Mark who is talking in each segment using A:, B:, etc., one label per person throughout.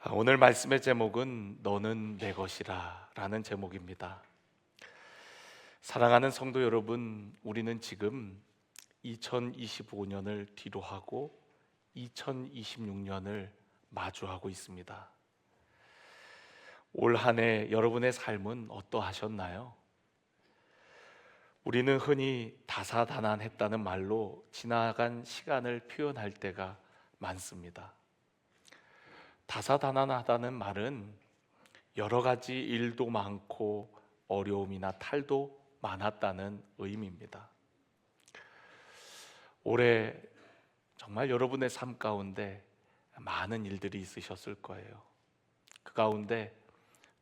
A: 오늘 말씀의 제목은 너는 내 것이라 라는 제목입니다. 사랑하는 성도 여러분, 우리는 지금 2025년을 뒤로 하고 2026년을 마주하고 있습니다. 올 한 해 여러분의 삶은 어떠하셨나요? 우리는 흔히 다사다난했다는 말로 지나간 시간을 표현할 때가 많습니다. 다사다난하다는 말은 여러 가지 일도 많고 어려움이나 탈도 많았다는 의미입니다. 올해 정말 여러분의 삶 가운데 많은 일들이 있으셨을 거예요. 그 가운데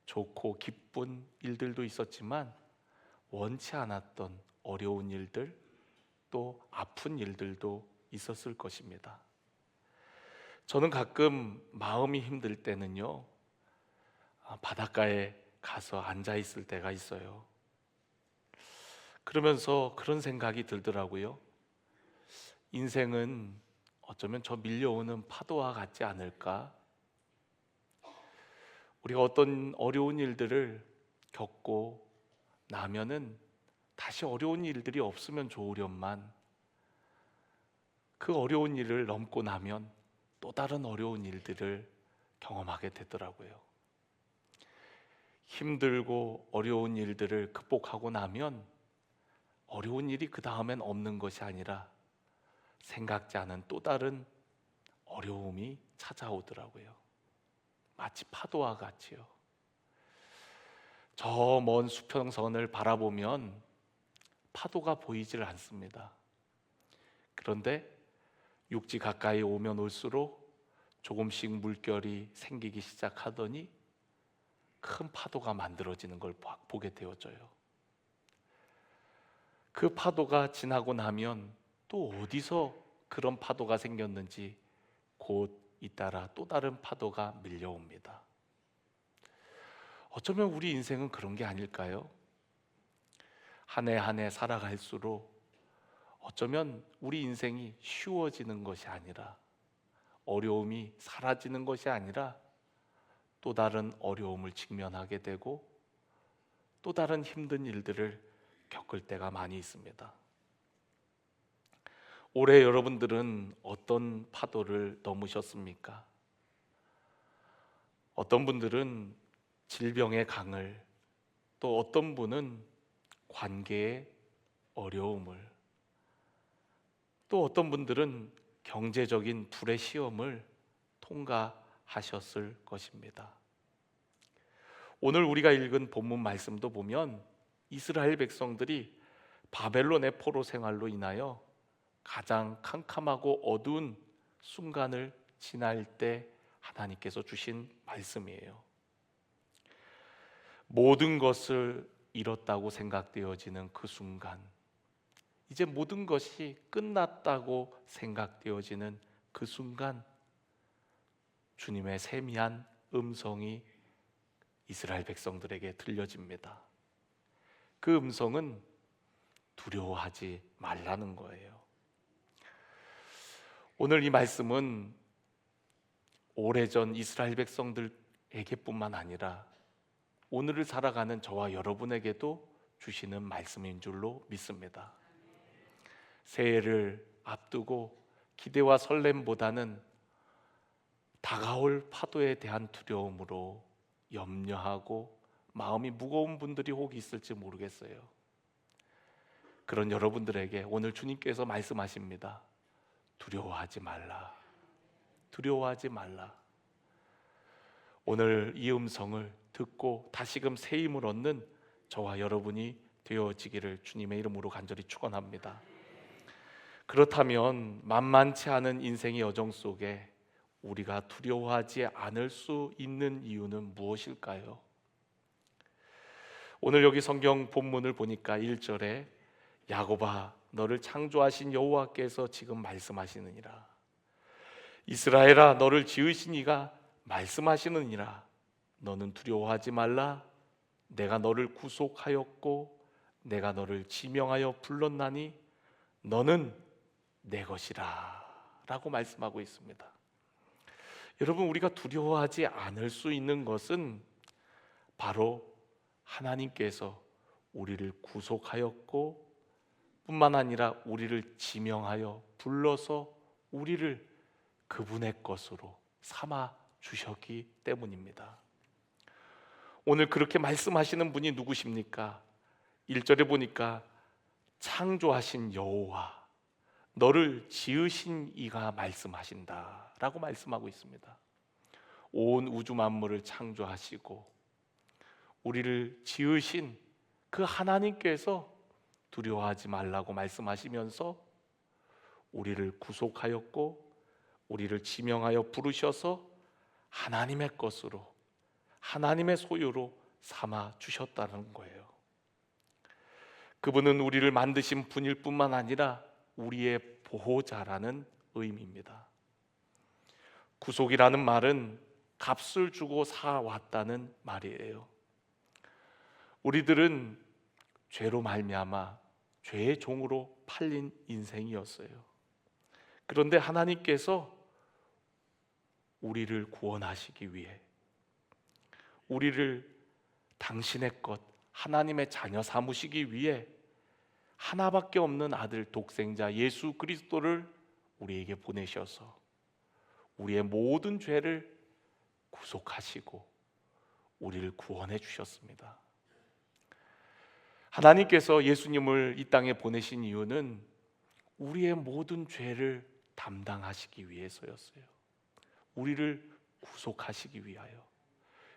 A: 좋고 기쁜 일들도 있었지만 원치 않았던 어려운 일들, 또 아픈 일들도 있었을 것입니다. 저는 가끔 마음이 힘들 때는요, 바닷가에 가서 앉아 있을 때가 있어요. 그러면서 그런 생각이 들더라고요. 인생은 어쩌면 저 밀려오는 파도와 같지 않을까? 우리가 어떤 어려운 일들을 겪고 나면은 다시 어려운 일들이 없으면 좋으련만, 그 어려운 일을 넘고 나면 또 다른 어려운 일들을 경험하게 되더라고요. 힘들고 어려운 일들을 극복하고 나면 어려운 일이 그 다음엔 없는 것이 아니라 생각지 않은 또 다른 어려움이 찾아오더라고요. 마치 파도와 같이요. 저 먼 수평선을 바라보면 파도가 보이질 않습니다. 그런데 육지 가까이 오면 올수록 조금씩 물결이 생기기 시작하더니 큰 파도가 만들어지는 걸 보게 되어져요. 그 파도가 지나고 나면 또 어디서 그런 파도가 생겼는지 곧 잇따라 또 다른 파도가 밀려옵니다. 어쩌면 우리 인생은 그런 게 아닐까요? 한 해 한 해 살아갈수록 어쩌면 우리 인생이 쉬워지는 것이 아니라, 어려움이 사라지는 것이 아니라 또 다른 어려움을 직면하게 되고 또 다른 힘든 일들을 겪을 때가 많이 있습니다. 올해 여러분들은 어떤 파도를 넘으셨습니까? 어떤 분들은 질병의 강을, 또 어떤 분은 관계의 어려움을, 또 어떤 분들은 경제적인 불의 시험을 통과하셨을 것입니다. 오늘 우리가 읽은 본문 말씀도 보면 이스라엘 백성들이 바벨론의 포로 생활로 인하여 가장 캄캄하고 어두운 순간을 지날 때 하나님께서 주신 말씀이에요. 모든 것을 잃었다고 생각되어지는 그 순간, 이제 모든 것이 끝났다고 생각되어지는 그 순간, 주님의 세미한 음성이 이스라엘 백성들에게 들려집니다. 그 음성은 두려워하지 말라는 거예요. 오늘 이 말씀은 오래전 이스라엘 백성들에게뿐만 아니라 오늘을 살아가는 저와 여러분에게도 주시는 말씀인 줄로 믿습니다. 새해를 앞두고 기대와 설렘보다는 다가올 파도에 대한 두려움으로 염려하고 마음이 무거운 분들이 혹 있을지 모르겠어요. 그런 여러분들에게 오늘 주님께서 말씀하십니다. 두려워하지 말라. 두려워하지 말라. 오늘 이 음성을 듣고 다시금 새 힘을 얻는 저와 여러분이 되어지기를 주님의 이름으로 간절히 축원합니다. 그렇다면 만만치 않은 인생의 여정 속에 우리가 두려워하지 않을 수 있는 이유는 무엇일까요? 오늘 여기 성경 본문을 보니까 1절에 야곱아 너를 창조하신 여호와께서 지금 말씀하시느니라, 이스라엘아 너를 지으신 이가 말씀하시느니라, 너는 두려워하지 말라. 내가 너를 구속하였고 내가 너를 지명하여 불렀나니 너는 내 것이라 라고 말씀하고 있습니다. 여러분, 우리가 두려워하지 않을 수 있는 것은 바로 하나님께서 우리를 구속하였고 뿐만 아니라 우리를 지명하여 불러서 우리를 그분의 것으로 삼아 주셨기 때문입니다. 오늘 그렇게 말씀하시는 분이 누구십니까? 1절에 보니까 창조하신 여호와, 너를 지으신 이가 말씀하신다 라고 말씀하고 있습니다. 온 우주 만물을 창조하시고 우리를 지으신 그 하나님께서 두려워하지 말라고 말씀하시면서 우리를 구속하였고 우리를 지명하여 부르셔서 하나님의 것으로, 하나님의 소유로 삼아 주셨다는 거예요. 그분은 우리를 만드신 분일 뿐만 아니라 우리의 보호자라는 의미입니다. 구속이라는 말은 값을 주고 사왔다는 말이에요. 우리들은 죄로 말미암아 죄의 종으로 팔린 인생이었어요. 그런데 하나님께서 우리를 구원하시기 위해 우리를 당신의 것, 하나님의 자녀 삼으시기 위해 하나밖에 없는 아들 독생자 예수 그리스도를 우리에게 보내셔서 우리의 모든 죄를 구속하시고 우리를 구원해 주셨습니다. 하나님께서 예수님을 이 땅에 보내신 이유는 우리의 모든 죄를 담당하시기 위해서였어요. 우리를 구속하시기 위하여.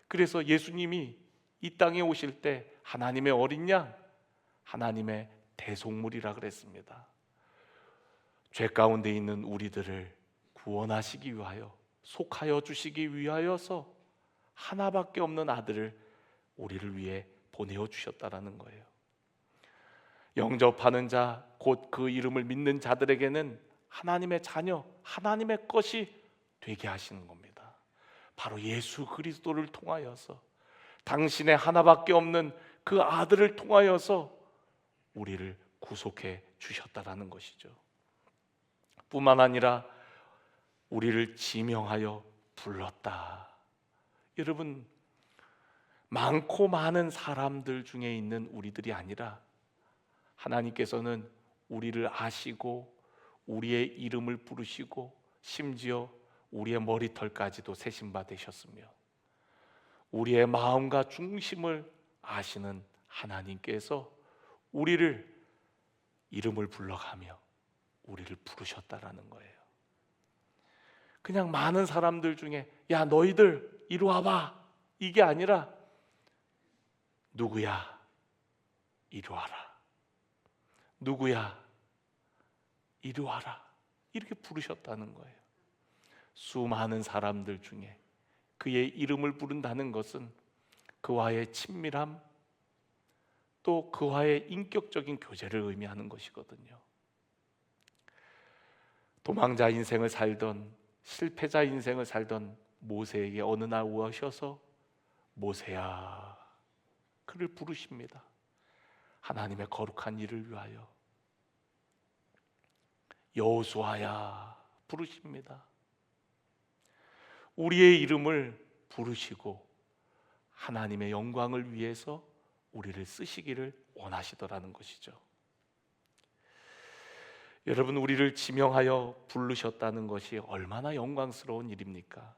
A: 그래서 예수님이 이 땅에 오실 때 하나님의 어린 양, 하나님의 대속물이라 그랬습니다. 죄 가운데 있는 우리들을 구원하시기 위하여, 속하여 주시기 위하여서 하나밖에 없는 아들을 우리를 위해 보내어 주셨다라는 거예요. 영접하는 자, 곧 그 이름을 믿는 자들에게는 하나님의 자녀, 하나님의 것이 되게 하시는 겁니다. 바로 예수 그리스도를 통하여서, 당신의 하나밖에 없는 그 아들을 통하여서 우리를 구속해 주셨다라는 것이죠. 뿐만 아니라 우리를 지명하여 불렀다. 여러분, 많고 많은 사람들 중에 있는 우리들이 아니라 하나님께서는 우리를 아시고 우리의 이름을 부르시고 심지어 우리의 머리털까지도 세심바 되셨으며 우리의 마음과 중심을 아시는 하나님께서 우리를 이름을 불러가며 우리를 부르셨다라는 거예요. 그냥 많은 사람들 중에 야 너희들 이리 와봐 이게 아니라 누구야 이리 와라, 누구야 이리 와라 이렇게 부르셨다는 거예요. 수많은 사람들 중에 그의 이름을 부른다는 것은 그와의 친밀함, 또 그와의 인격적인 교제를 의미하는 것이거든요. 도망자 인생을 살던, 실패자 인생을 살던 모세에게 어느 날 오셔서 모세야 그를 부르십니다. 하나님의 거룩한 일을 위하여. 여호수아야 부르십니다. 우리의 이름을 부르시고 하나님의 영광을 위해서 우리를 쓰시기를 원하시더라는 것이죠. 여러분, 우리를 지명하여 부르셨다는 것이 얼마나 영광스러운 일입니까?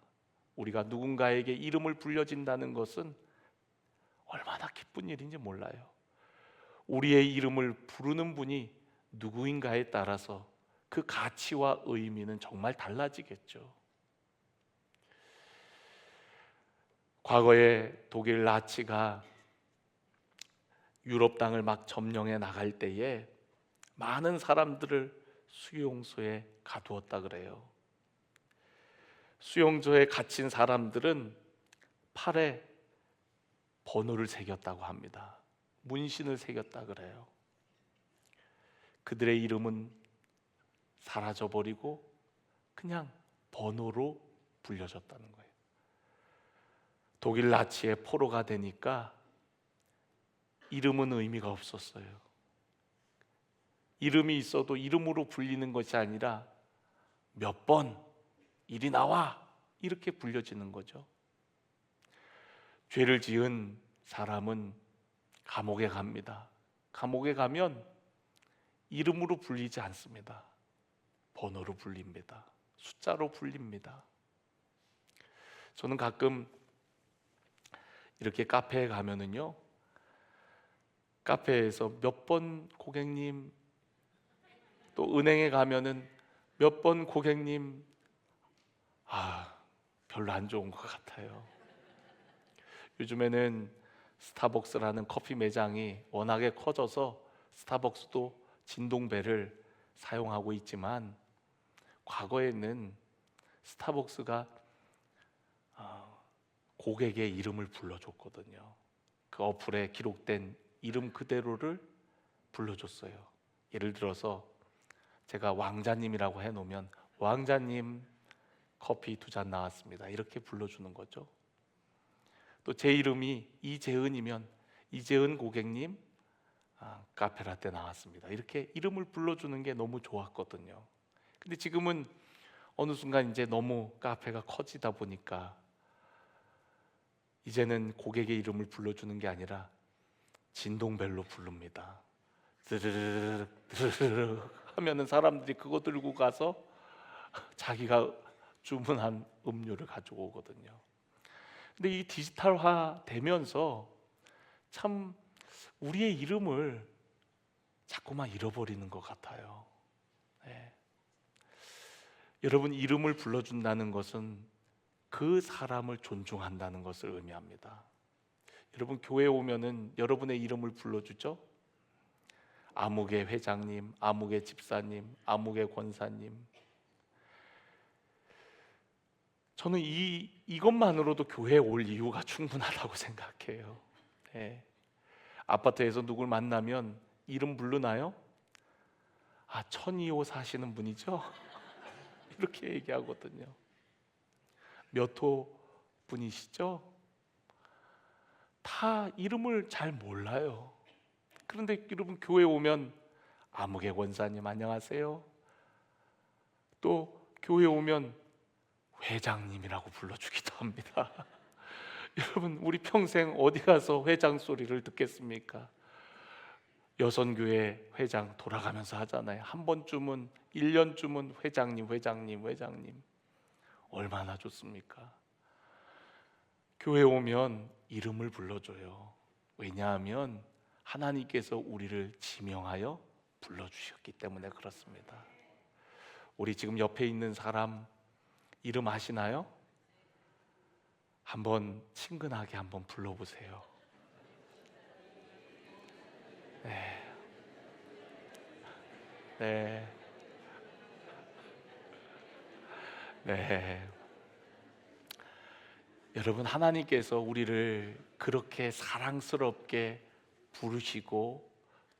A: 우리가 누군가에게 이름을 불려진다는 것은 얼마나 기쁜 일인지 몰라요. 우리의 이름을 부르는 분이 누구인가에 따라서 그 가치와 의미는 정말 달라지겠죠. 과거에 독일 나치가 유럽 땅을 막 점령해 나갈 때에 많은 사람들을 수용소에 가두었다 그래요. 수용소에 갇힌 사람들은 팔에 번호를 새겼다고 합니다. 문신을 새겼다 그래요. 그들의 이름은 사라져버리고 그냥 번호로 불려졌다는 거예요. 독일 나치의 포로가 되니까 이름은 의미가 없었어요. 이름이 있어도 이름으로 불리는 것이 아니라 몇 번 이리 나와 이렇게 불려지는 거죠. 죄를 지은 사람은 감옥에 갑니다. 감옥에 가면 이름으로 불리지 않습니다. 번호로 불립니다. 숫자로 불립니다. 저는 가끔 이렇게 카페에 가면은요, 카페에서 몇 번 고객님, 또 은행에 가면은 몇 번 고객님, 별로 안 좋은 것 같아요. 요즘에는 스타벅스라는 커피 매장이 워낙에 커져서 스타벅스도 진동벨을 사용하고 있지만, 과거에는 스타벅스가 고객의 이름을 불러줬거든요. 그 어플에 기록된 이름 그대로를 불러줬어요. 예를 들어서 제가 왕자님이라고 해놓으면 왕자님 커피 2잔 나왔습니다, 이렇게 불러주는 거죠. 또 제 이름이 이재은이면 이재은 고객님 카페라떼 나왔습니다, 이렇게 이름을 불러주는 게 너무 좋았거든요. 근데 지금은 어느 순간 이제 너무 카페가 커지다 보니까 이제는 고객의 이름을 불러주는 게 아니라 진동벨로 부릅니다. 드르르르 드르르르 하면은 사람들이 그거 들고 가서 자기가 주문한 음료를 가지고 오거든요. 근데 이 디지털화 되면서 참 우리의 이름을 자꾸만 잃어버리는 것 같아요. 네. 여러분, 이름을 불러준다는 것은 그 사람을 존중한다는 것을 의미합니다. 여러분, 교회에 오면은 여러분의 이름을 불러주죠? 아무개 회장님, 아무개 집사님, 아무개 권사님. 저는 이것만으로도 교회에 올 이유가 충분하다고 생각해요. 네. 아파트에서 누굴 만나면 이름 부르나요? 천이호 사시는 분이죠? 이렇게 얘기하거든요. 몇 호 분이시죠? 다 이름을 잘 몰라요. 그런데 여러분, 교회 오면 아무개 권사님 안녕하세요. 또 교회 오면 회장님이라고 불러주기도 합니다. 여러분, 우리 평생 어디 가서 회장 소리를 듣겠습니까? 여선교회 회장 돌아가면서 하잖아요. 한 번쯤은 1년쯤은 회장님, 회장님, 회장님. 얼마나 좋습니까? 교회 오면 이름을 불러줘요. 왜냐하면 하나님께서 우리를 지명하여 불러주셨기 때문에 그렇습니다. 우리 지금 옆에 있는 사람 이름 아시나요? 한번 친근하게 한번 불러보세요. 네. 네. 네. 여러분, 하나님께서 우리를 그렇게 사랑스럽게 부르시고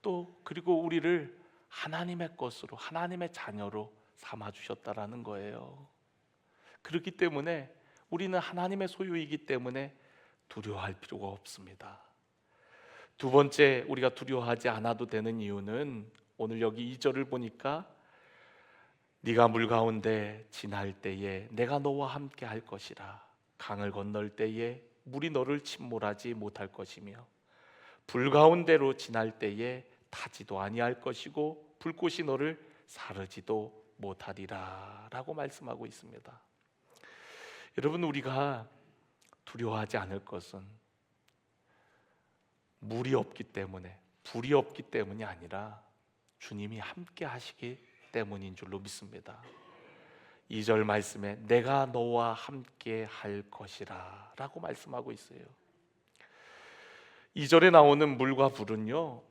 A: 또 그리고 우리를 하나님의 것으로, 하나님의 자녀로 삼아 주셨다라는 거예요. 그렇기 때문에 우리는 하나님의 소유이기 때문에 두려워할 필요가 없습니다. 두 번째, 우리가 두려워하지 않아도 되는 이유는 오늘 여기 2절을 보니까 네가 물 가운데 지날 때에 내가 너와 함께 할 것이라. 강을 건널 때에 물이 너를 침몰하지 못할 것이며 불 가운데로 지날 때에 타지도 아니할 것이고 불꽃이 너를 사르지도 못하리라 라고 말씀하고 있습니다. 여러분, 우리가 두려워하지 않을 것은 물이 없기 때문에, 불이 없기 때문이 아니라 주님이 함께 하시기 때문인 줄로 믿습니다. 2절 말씀에 내가 너와 함께 할 것이라 라고 말씀하고 있어요. 2절에 나오는 물과 불은요,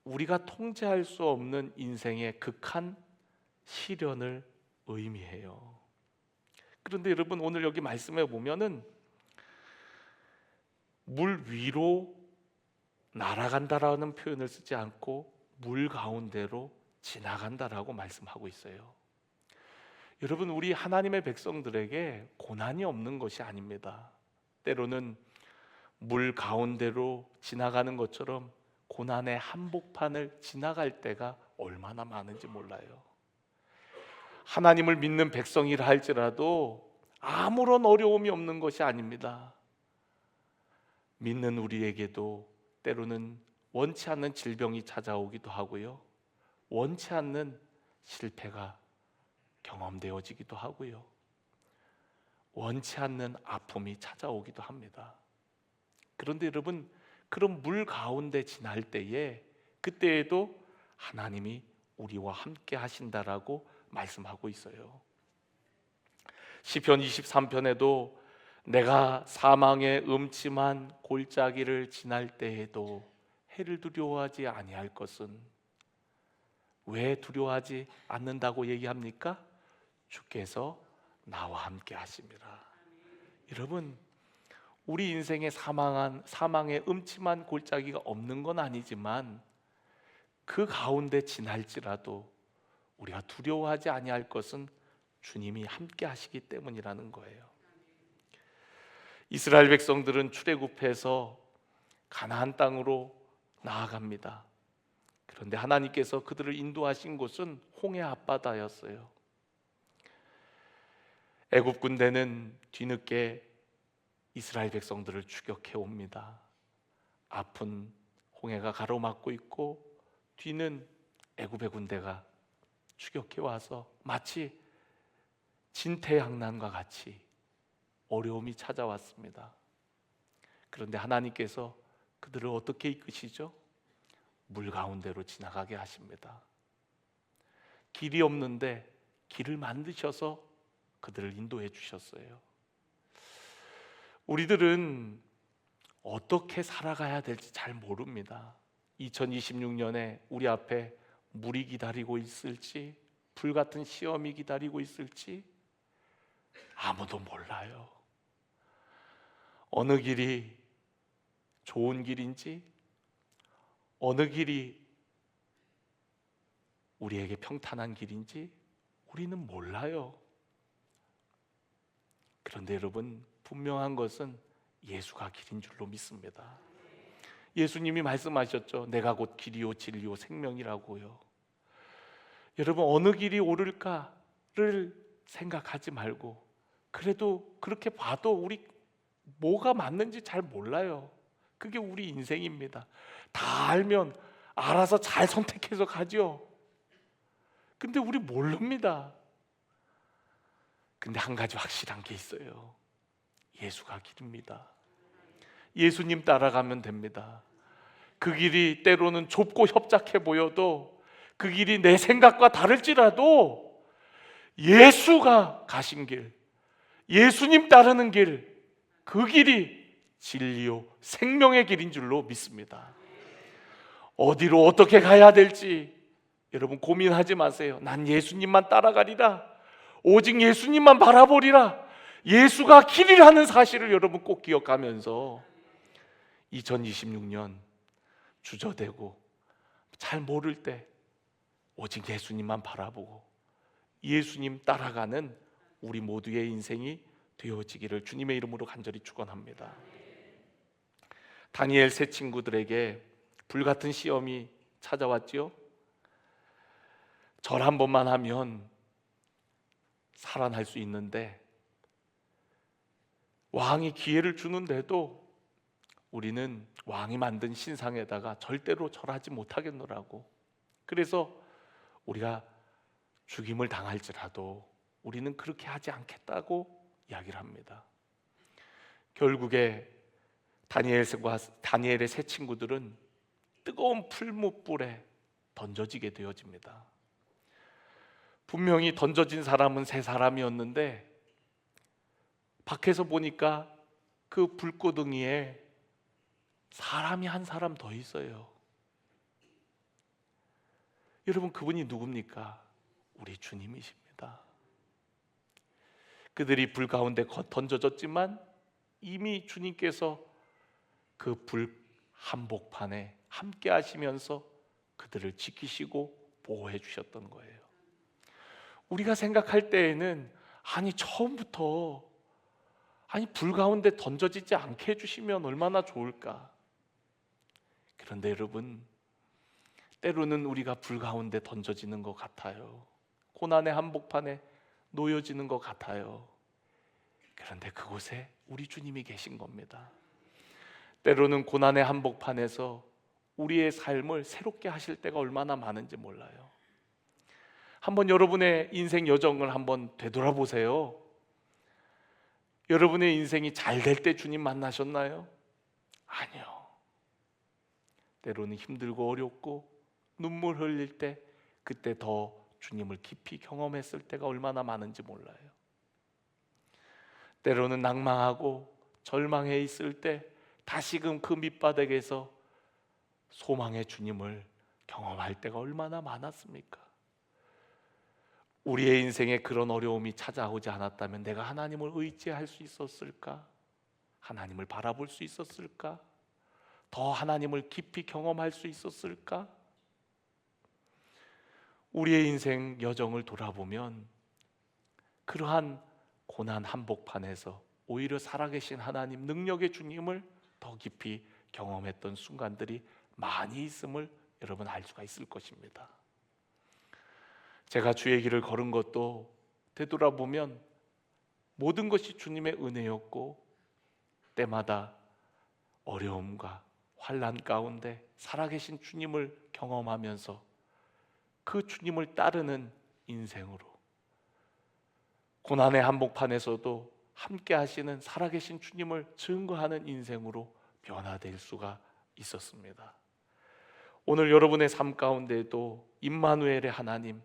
A: 우리가 통제할 수 없는 인생의 극한 시련을 의미해요. 그런데 여러분, 오늘 여기 말씀에 보면은 물 위로 날아간다라는 표현을 쓰지 않고 물 가운데로 지나간다라고 말씀하고 있어요. 여러분, 우리 하나님의 백성들에게 고난이 없는 것이 아닙니다. 때로는 물 가운데로 지나가는 것처럼 고난의 한복판을 지나갈 때가 얼마나 많은지 몰라요. 하나님을 믿는 백성이라 할지라도 아무런 어려움이 없는 것이 아닙니다. 믿는 우리에게도 때로는 원치 않는 질병이 찾아오기도 하고요, 원치 않는 실패가 경험되어지기도 하고요, 원치 않는 아픔이 찾아오기도 합니다. 그런데 여러분, 그런 물 가운데 지날 때에 그때에도 하나님이 우리와 함께 하신다라고 말씀하고 있어요. 시편 23편에도 내가 사망의 음침한 골짜기를 지날 때에도 해를 두려워하지 아니할 것은, 왜 두려워하지 않는다고 얘기합니까? 주께서 나와 함께 하심이라. 여러분, 우리 인생에 사망의 음침한 골짜기가 없는 건 아니지만 그 가운데 지날지라도 우리가 두려워하지 아니할 것은 주님이 함께 하시기 때문이라는 거예요. 이스라엘 백성들은 출애굽해서 가나안 땅으로 나아갑니다. 그런데 하나님께서 그들을 인도하신 곳은 홍해 앞바다였어요. 애굽 군대는 뒤늦게 이스라엘 백성들을 추격해 옵니다. 앞은 홍해가 가로막고 있고 뒤는 애굽의 군대가 추격해 와서 마치 진퇴양난과 같이 어려움이 찾아왔습니다. 그런데 하나님께서 그들을 어떻게 이끄시죠? 물 가운데로 지나가게 하십니다. 길이 없는데 길을 만드셔서 그들을 인도해 주셨어요. 우리들은 어떻게 살아가야 될지 잘 모릅니다. 2026년에 우리 앞에 물이 기다리고 있을지, 불같은 시험이 기다리고 있을지 아무도 몰라요. 어느 길이 좋은 길인지, 어느 길이 우리에게 평탄한 길인지 우리는 몰라요. 그런데 여러분, 분명한 것은 예수가 길인 줄로 믿습니다. 예수님이 말씀하셨죠. 내가 곧 길이요 진리요 생명이라고요. 여러분, 어느 길이 옳을까를 생각하지 말고, 그래도 그렇게 봐도 우리 뭐가 맞는지 잘 몰라요. 그게 우리 인생입니다. 다 알면 알아서 잘 선택해서 가죠. 근데 우리 모릅니다. 근데 한 가지 확실한 게 있어요. 예수가 길입니다. 예수님 따라가면 됩니다. 그 길이 때로는 좁고 협착해 보여도, 그 길이 내 생각과 다를지라도 예수가 가신 길, 예수님 따르는 길, 그 길이 진리요 생명의 길인 줄로 믿습니다. 어디로 어떻게 가야 될지 여러분 고민하지 마세요. 난 예수님만 따라가리라, 오직 예수님만 바라보리라. 예수가 길이라는 사실을 여러분 꼭 기억하면서 2026년 주저되고 잘 모를 때 오직 예수님만 바라보고 예수님 따라가는 우리 모두의 인생이 되어지기를 주님의 이름으로 간절히 축원합니다. 다니엘 세 친구들에게 불같은 시험이 찾아왔지요. 절 한 번만 하면 살아날 수 있는데, 왕이 기회를 주는데도 우리는 왕이 만든 신상에다가 절대로 절하지 못하겠노라고. 그래서 우리가 죽임을 당할지라도 우리는 그렇게 하지 않겠다고 이야기를 합니다. 결국에 다니엘의 세 친구들은 뜨거운 풀무불에 던져지게 되어집니다. 분명히 던져진 사람은 세 사람이었는데 밖에서 보니까 그 불구덩이에 사람이 한 사람 더 있어요. 여러분, 그분이 누굽니까? 우리 주님이십니다. 그들이 불 가운데 던져졌지만 이미 주님께서 그 불 한복판에 함께 하시면서 그들을 지키시고 보호해 주셨던 거예요. 우리가 생각할 때에는 처음부터 불 가운데 던져지지 않게 해주시면 얼마나 좋을까. 그런데 여러분, 때로는 우리가 불 가운데 던져지는 것 같아요. 고난의 한복판에 놓여지는 것 같아요. 그런데 그곳에 우리 주님이 계신 겁니다. 때로는 고난의 한복판에서 우리의 삶을 새롭게 하실 때가 얼마나 많은지 몰라요. 한번 여러분의 인생 여정을 한번 되돌아보세요. 여러분의 인생이 잘 될 때 주님 만나셨나요? 아니요. 때로는 힘들고 어렵고 눈물 흘릴 때, 그때 더 주님을 깊이 경험했을 때가 얼마나 많은지 몰라요. 때로는 낭망하고 절망해 있을 때 다시금 그 밑바닥에서 소망의 주님을 경험할 때가 얼마나 많았습니까? 우리의 인생에 그런 어려움이 찾아오지 않았다면 내가 하나님을 의지할 수 있었을까? 하나님을 바라볼 수 있었을까? 더 하나님을 깊이 경험할 수 있었을까? 우리의 인생 여정을 돌아보면 그러한 고난 한복판에서 오히려 살아계신 하나님, 능력의 주님을 더 깊이 경험했던 순간들이 많이 있음을 여러분 알 수가 있을 것입니다. 제가 주의 길을 걸은 것도 되돌아보면 모든 것이 주님의 은혜였고, 때마다 어려움과 환난 가운데 살아계신 주님을 경험하면서 그 주님을 따르는 인생으로, 고난의 한복판에서도 함께 하시는 살아계신 주님을 증거하는 인생으로 변화될 수가 있었습니다. 오늘 여러분의 삶 가운데도 임마누엘의 하나님,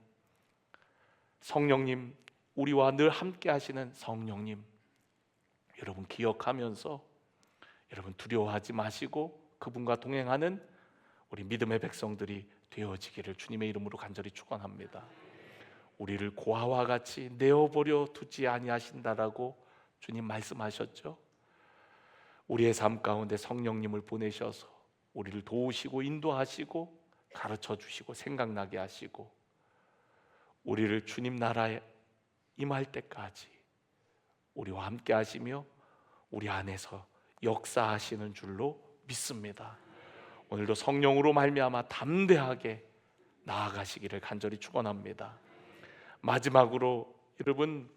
A: 성령님, 우리와 늘 함께 하시는 성령님, 여러분 기억하면서 여러분 두려워하지 마시고 그분과 동행하는 우리 믿음의 백성들이 되어지기를 주님의 이름으로 간절히 축원합니다. 우리를 고아와 같이 내어버려 두지 아니하신다라고 주님 말씀하셨죠. 우리의 삶 가운데 성령님을 보내셔서 우리를 도우시고 인도하시고 가르쳐 주시고 생각나게 하시고 우리를 주님 나라에 임할 때까지 우리와 함께 하시며 우리 안에서 역사하시는 줄로 믿습니다. 오늘도 성령으로 말미암아 담대하게 나아가시기를 간절히 축원합니다. 마지막으로 여러분,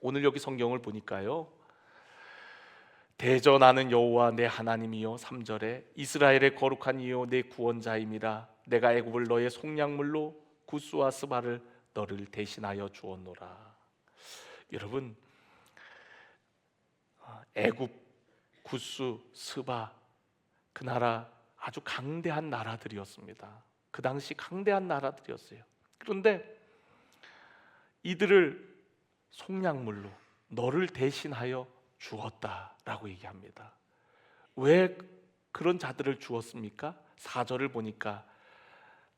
A: 오늘 여기 성경을 보니까요, 대전하는 여호와 내 하나님이요, 3절에 이스라엘의 거룩한 이요 내 구원자임이라. 내가 애굽을 너의 속량물로 구스와 스바를 너를 대신하여 주었노라. 여러분, 애굽, 구스, 스바, 그 나라 아주 강대한 나라들이었습니다. 그 당시 강대한 나라들이었어요. 그런데 이들을 속량물로 너를 대신하여 주었다라고 얘기합니다. 왜 그런 자들을 주었습니까? 4절을 보니까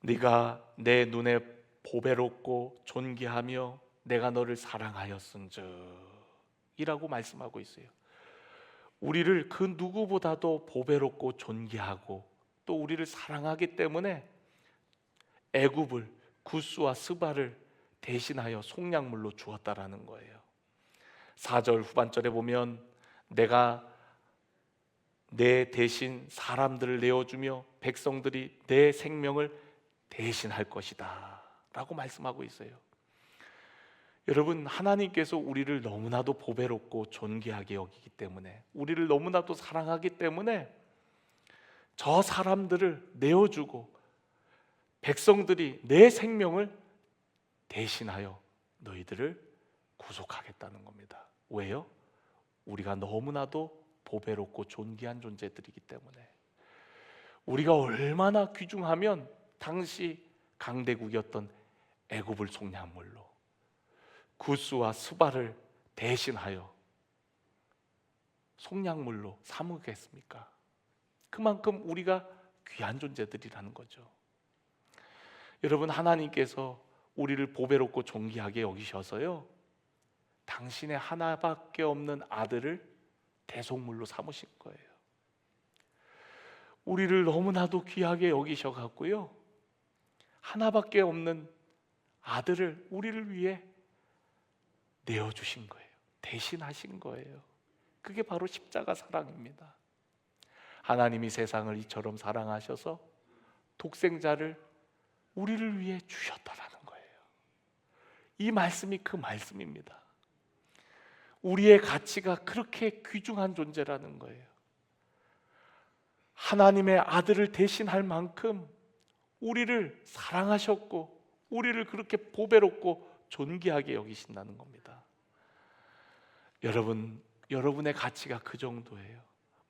A: 네가 내 눈에 보배롭고 존귀하며 내가 너를 사랑하였은즉 이라고 말씀하고 있어요. 우리를 그 누구보다도 보배롭고 존귀하고 또 우리를 사랑하기 때문에 애굽을, 구스와 스바를 대신하여 속량물로 주었다라는 거예요. 4절 후반절에 보면 내가 내 대신 사람들을 내어주며 백성들이 내 생명을 대신할 것이다 라고 말씀하고 있어요. 여러분, 하나님께서 우리를 너무나도 보배롭고 존귀하게 여기기 때문에, 우리를 너무나도 사랑하기 때문에 저 사람들을 내어주고 백성들이 내 생명을 대신하여 너희들을 구속하겠다는 겁니다. 왜요? 우리가 너무나도 보배롭고 존귀한 존재들이기 때문에. 우리가 얼마나 귀중하면 당시 강대국이었던 애굽을 속량물로, 구스와 스바를 대신하여 속량물로 삼으겠습니까? 그만큼 우리가 귀한 존재들이라는 거죠. 여러분, 하나님께서 우리를 보배롭고 존귀하게 여기셔서요, 당신의 하나밖에 없는 아들을 대속물로 삼으신 거예요. 우리를 너무나도 귀하게 여기셔갖고요, 하나밖에 없는 아들을 우리를 위해 내어주신 거예요. 대신하신 거예요. 그게 바로 십자가 사랑입니다. 하나님이 세상을 이처럼 사랑하셔서 독생자를 우리를 위해 주셨다라는 거예요. 이 말씀이 그 말씀입니다. 우리의 가치가 그렇게 귀중한 존재라는 거예요. 하나님의 아들을 대신할 만큼 우리를 사랑하셨고 우리를 그렇게 보배롭고 존귀하게 여기신다는 겁니다. 여러분의 가치가 그 정도예요.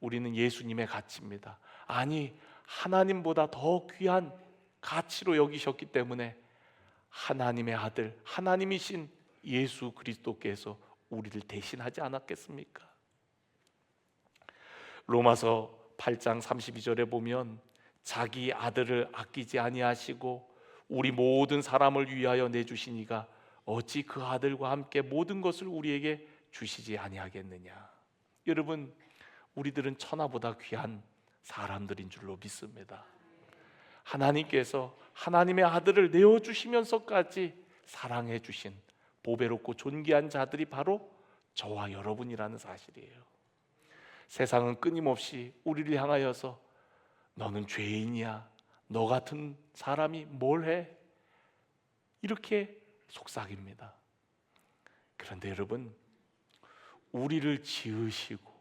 A: 우리는 예수님의 가치입니다. 아니, 하나님보다 더 귀한 가치로 여기셨기 때문에 하나님의 아들, 하나님이신 예수 그리스도께서 우리를 대신하지 않았겠습니까? 로마서 8장 32절에 보면 자기 아들을 아끼지 아니하시고 우리 모든 사람을 위하여 내주시니가 어찌 그 아들과 함께 모든 것을 우리에게 주시지 아니하겠느냐. 여러분, 우리들은 천하보다 귀한 사람들인 줄로 믿습니다. 하나님께서 하나님의 아들을 내어주시면서까지 사랑해 주신 보배롭고 존귀한 자들이 바로 저와 여러분이라는 사실이에요. 세상은 끊임없이 우리를 향하여서 너는 죄인이야, 너 같은 사람이 뭘 해? 이렇게 속삭입니다. 그런데 여러분, 우리를 지으시고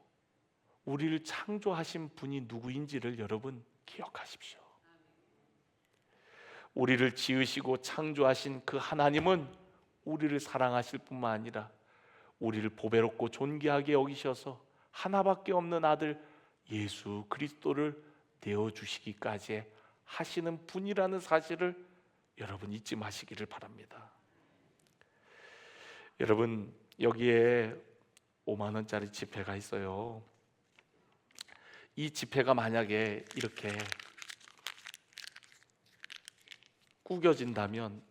A: 우리를 창조하신 분이 누구인지를 여러분 기억하십시오. 우리를 지으시고 창조하신 그 하나님은 우리를 사랑하실 뿐만 아니라 우리를 보배롭고 존귀하게 여기셔서 하나밖에 없는 아들 예수 그리스도를 내어주시기까지 하시는 분이라는 사실을 여러분 잊지 마시기를 바랍니다. 여러분, 여기에 5만 원짜리 지폐가 있어요. 이 지폐가 만약에 이렇게 구겨진다면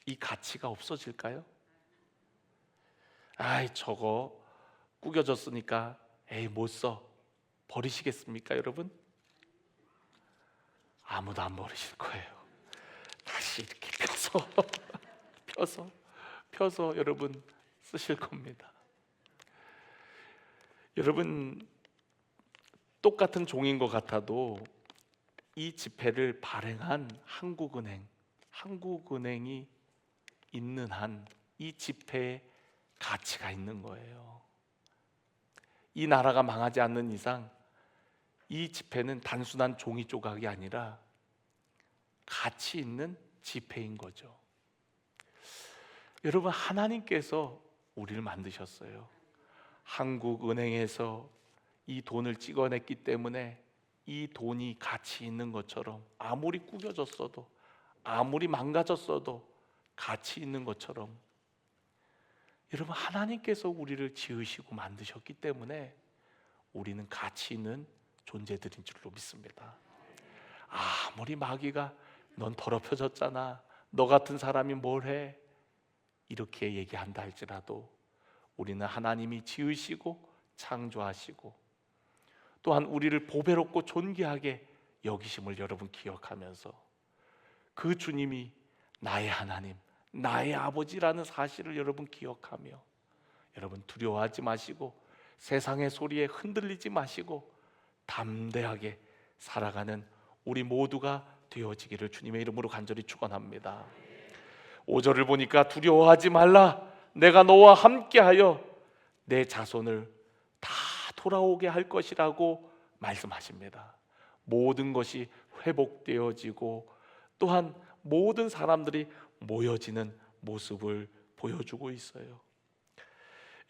A: 이 가치가 없어질까요? 아이, 저거 구겨졌으니까 에이, 못 써. 버리시겠습니까, 여러분? 아무도 안 버리실 거예요. 다시 이렇게 펴서 여러분 쓰실 겁니다. 여러분, 똑같은 종인 것 같아도 이 지폐를 발행한 한국은행이 있는 한 이 지폐에 가치가 있는 거예요. 이 나라가 망하지 않는 이상 이 지폐는 단순한 종이 조각이 아니라 가치 있는 지폐인 거죠. 여러분, 하나님께서 우리를 만드셨어요. 한국은행에서 이 돈을 찍어냈기 때문에 이 돈이 가치 있는 것처럼, 아무리 구겨졌어도 아무리 망가졌어도 가치 있는 것처럼, 여러분, 하나님께서 우리를 지으시고 만드셨기 때문에 우리는 가치 있는 존재들인 줄로 믿습니다. 아무리 마귀가 넌 더럽혀졌잖아, 너 같은 사람이 뭘 해, 이렇게 얘기한다 할지라도 우리는 하나님이 지으시고 창조하시고 또한 우리를 보배롭고 존귀하게 여기심을 여러분 기억하면서 그 주님이 나의 하나님, 나의 아버지라는 사실을 여러분 기억하며 여러분 두려워하지 마시고 세상의 소리에 흔들리지 마시고 담대하게 살아가는 우리 모두가 되어지기를 주님의 이름으로 간절히 축원합니다. 5절을 보니까 두려워하지 말라, 내가 너와 함께하여 내 자손을 다 돌아오게 할 것이라고 말씀하십니다. 모든 것이 회복되어지고 또한 모든 사람들이 모여지는 모습을 보여주고 있어요.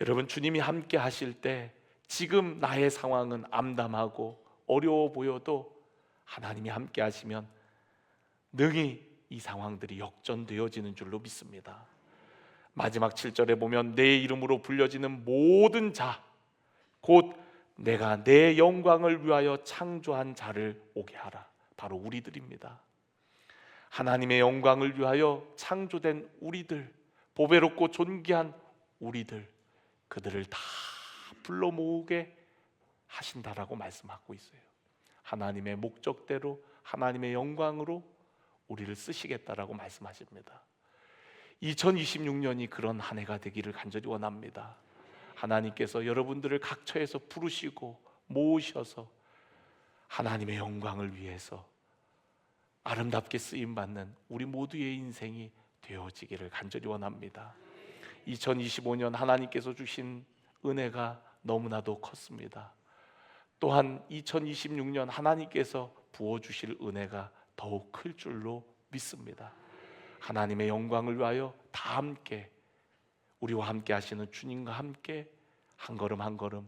A: 여러분, 주님이 함께 하실 때 지금 나의 상황은 암담하고 어려워 보여도 하나님이 함께 하시면 능히 이 상황들이 역전되어지는 줄로 믿습니다. 마지막 7절에 보면 내 이름으로 불려지는 모든 자, 곧 내가 내 영광을 위하여 창조한 자를 오게 하라. 바로 우리들입니다. 하나님의 영광을 위하여 창조된 우리들, 보배롭고 존귀한 우리들, 그들을 다 불러 모으게 하신다라고 말씀하고 있어요. 하나님의 목적대로 하나님의 영광으로 우리를 쓰시겠다라고 말씀하십니다. 2026년이 그런 한 해가 되기를 간절히 원합니다. 하나님께서 여러분들을 각처에서 부르시고 모으셔서 하나님의 영광을 위해서 아름답게 쓰임받는 우리 모두의 인생이 되어지기를 간절히 원합니다. 2025년 하나님께서 주신 은혜가 너무나도 컸습니다. 또한 2026년 하나님께서 부어주실 은혜가 더욱 클 줄로 믿습니다. 하나님의 영광을 위하여 다 함께, 우리와 함께 하시는 주님과 함께 한 걸음 한 걸음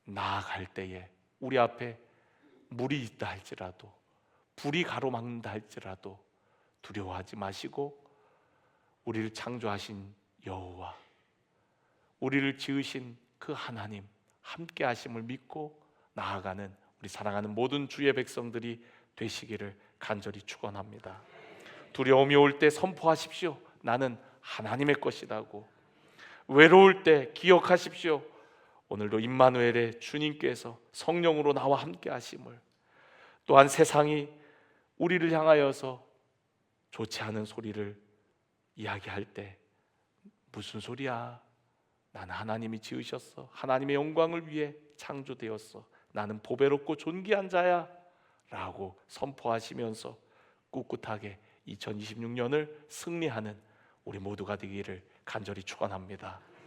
A: 나아갈 때에 우리 앞에 물이 있다 할지라도, 불이 가로막는다 할지라도 두려워하지 마시고 우리를 창조하신 여호와, 우리를 지으신 그 하나님 함께 하심을 믿고 나아가는 우리 사랑하는 모든 주의 백성들이 되시기를 간절히 축원합니다. 두려움이 올 때 선포하십시오. 나는 하나님의 것이라고. 외로울 때 기억하십시오. 오늘도 임마누엘의 주님께서 성령으로 나와 함께 하심을. 또한 세상이 우리를 향하여서 좋지 않은 소리를 이야기할 때 무슨 소리야? 나는 하나님이 지으셨어. 하나님의 영광을 위해 창조되었어. 나는 보배롭고 존귀한 자야 라고 선포하시면서 꿋꿋하게 2026년을 승리하는 우리 모두가 되기를 간절히 축원합니다.